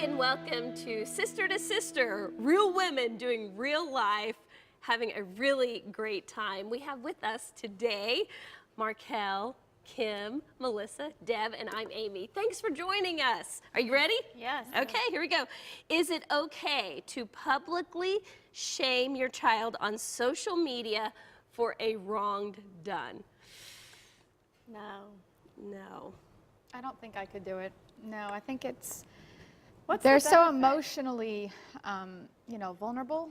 and welcome to Sister, real women doing real life, having a really great time. We have with us today Markel, Kim, Melissa, Deb, and I'm Amy. Thanks for joining us. Are you ready? Yes. Okay, here we go. Is it okay to publicly shame your child on social media for a wronged done? No. No. I don't think I could do it. No, I think it's, What's they're the so benefit? emotionally, vulnerable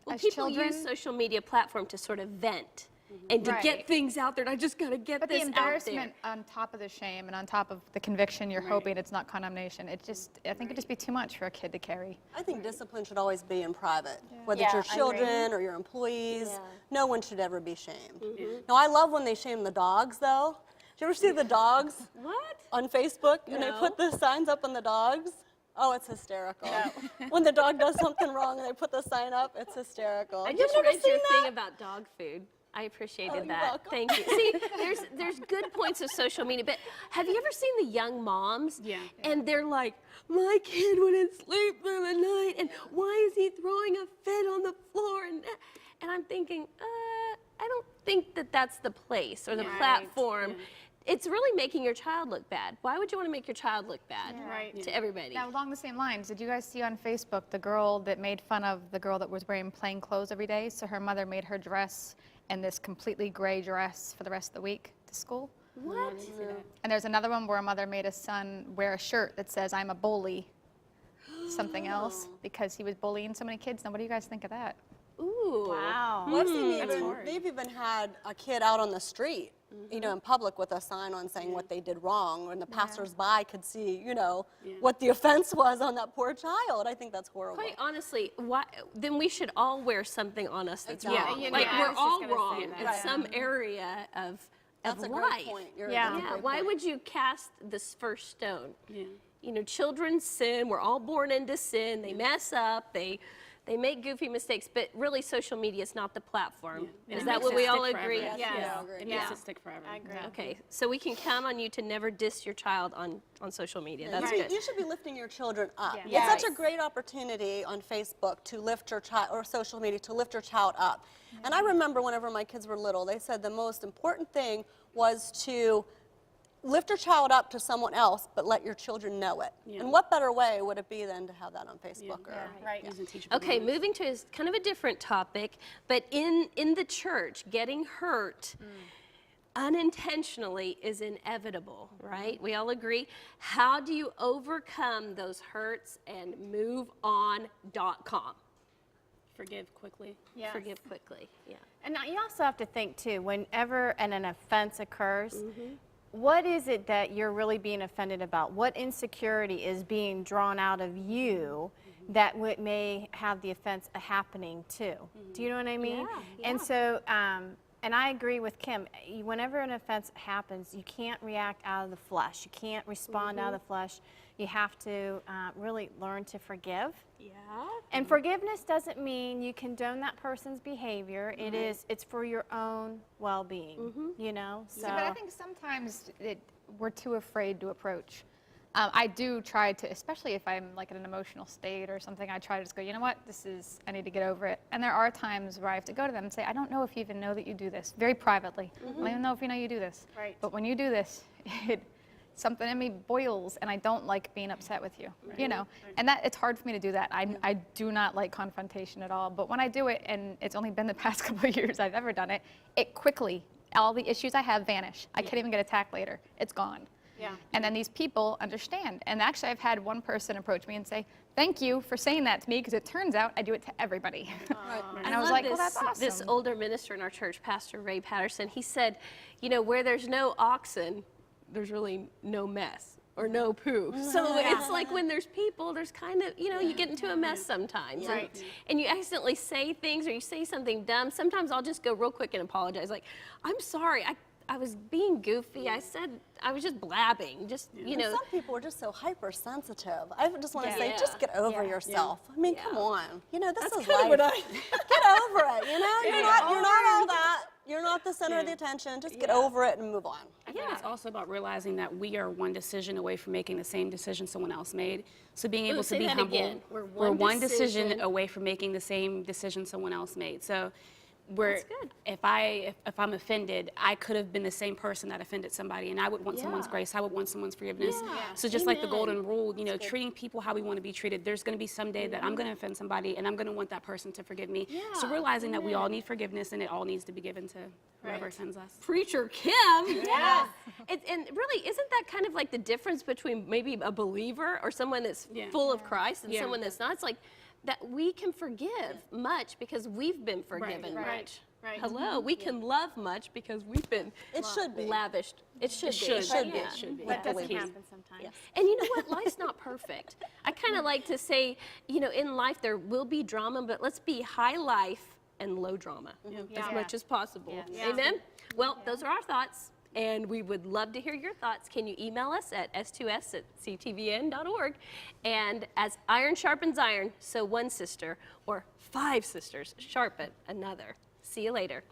Well, as people children. use social media platform to sort of vent and to get Right. things out there. And I just gotta get But this the out there. embarrassment on top of the shame and on top of the conviction, you're hoping it's not condemnation. I think it'd just be too much for a kid to carry. I think discipline should always be in private, whether Yeah, it's your I agree. children or your employees. Yeah. No one should ever be shamed. Now, I love when they shame the dogs, though. Do you ever see the dogs What? on Facebook and they No. put the signs up on the dogs? Oh, it's hysterical. When the dog does something wrong and they put the sign up, it's hysterical. I You've just never read your seen thing that? about dog food. I appreciated you're that. welcome. Thank you. See, there's good points of social media, but have you ever seen the young moms? Yeah. And they're like, my kid wouldn't sleep through the night, and why is he throwing a fit on the floor? And I'm thinking, I don't think that that's the place or the Right. platform. Yeah. It's really making your child look bad. Why would you want to make your child look bad Right. to everybody? Now, along the same lines, did you guys see on Facebook the girl that made fun of the girl that was wearing plain clothes every day? So her mother made her dress in this completely gray dress for the rest of the week to school. What? And there's another one where a mother made a son wear a shirt that says, I'm a bully, something else, because he was bullying so many kids. Now, what do you guys think of that? Ooh. Wow. Well, I've seen That's hard. they've even had a kid out on the street, in public with a sign on saying what they did wrong, and the passersby could see, what the offense was on that poor child. I think that's horrible. Quite honestly, why, then we should all wear something on us that's Exactly. wrong. Yeah, Like I we're was just all gonna wrong say in that. some area of That's a life. great point. Yeah. That's a Yeah, great why point. would you cast this first stone? Yeah. You know, children sin. We're all born into sin. They mess up. They make goofy mistakes, but really social media is not the platform. And Is it that makes what it we all stick agree? forever. Yes, Yeah. I agree. It Yeah. makes it stick forever. I agree. Okay, so we can count on you to never diss your child on social media. That's you, good. you should be lifting your children up. Yeah. It's such a great opportunity on Facebook to lift your child, or social media, to lift your child up. And I remember whenever my kids were little, they said the most important thing was to lift your child up to someone else, but let your children know it. Yeah. And what better way would it be than to have that on Facebook? Or, Right. Using teachable Okay, moments. moving to kind of a different topic, but in the church, getting hurt unintentionally is inevitable, right? We all agree. How do you overcome those hurts and move on.com? Forgive quickly. Yes. Forgive quickly, yeah. And now you also have to think too, whenever an offense occurs, what is it that you're really being offended about? What insecurity is being drawn out of you that may have the offense happening too? Do you know what I mean? Yeah, And so, and I agree with Kim, whenever an offense happens, you can't react out of the flesh. You can't respond out of the flesh. You have to really learn to forgive. Yeah. And forgiveness doesn't mean you condone that person's behavior. It's for your own well-being, you know? So, See, but I think sometimes we're too afraid to approach. I do try to, especially if I'm like in an emotional state or something, I try to just go, you know what, I need to get over it. And there are times where I have to go to them and say, I don't know if you even know that you do this, very privately. I don't even know if you know you do this. Right. But when you do this, something in me boils and I don't like being upset with you, you know? And it's hard for me to do that. I do not like confrontation at all. But when I do it, and it's only been the past couple of years I've ever done it, it quickly, all the issues I have vanish. I can't even get attacked later. It's gone. yeah. And then these people understand. And actually, I've had one person approach me and say, thank you for saying that to me, because it turns out I do it to everybody. And I was love like, this, well, that's awesome. This older minister in our church, Pastor Ray Patterson, he said, you know, where there's no oxen, there's really no mess or no poo. So it's like when there's people, there's kind of, you get into a mess sometimes. Right. And you accidentally say things or you say something dumb. Sometimes I'll just go real quick and apologize. Like, I'm sorry. I was being goofy. I was just blabbing. Just, And some people are just so hypersensitive. I just want to say, Yeah. just get over yourself. I mean, come Yeah. on. This is kinda life. what I- Get over it. You're not all that. You're not the center of the attention. Just get Yeah. over it and move on. I think it's also about realizing that we are one decision away from making the same decision someone else made. So being able to say be that humble. again. We're We're one one decision- decision away from making the same decision someone else made. So we're, That's good. if I'm offended, I could have been the same person that offended somebody, and I would want someone's Yeah. grace. I would want someone's forgiveness. Yeah. So just like the Amen. golden rule, you know, treating people how we want to be treated. There's going to be some day that I'm going to offend somebody, and I'm going to want that person to forgive me. So Yeah. realizing that we all need forgiveness, and it all needs to be given to whoever offends us. Preacher Kim. Yes. And really, isn't that kind of like the difference between maybe a believer or someone that's Yeah. full of Christ and Yeah. someone that's not? It's like that we can forgive much because we've been forgiven right. much. Right. Hello, we can love much because we've been It should be. lavished. It should be. should Should be. be. Yeah. Should be. That doesn't Please. happen sometimes. And you know what? Life's not perfect. I kind of like to say, you know, in life there will be drama, but let's be high life and low drama as Yeah. much as possible. Yeah. Amen? Well, those are our thoughts, and we would love to hear your thoughts. Can you email us at s2s@ctvn.org? And as iron sharpens iron, so one sister or 5 sisters sharpen another. See you later.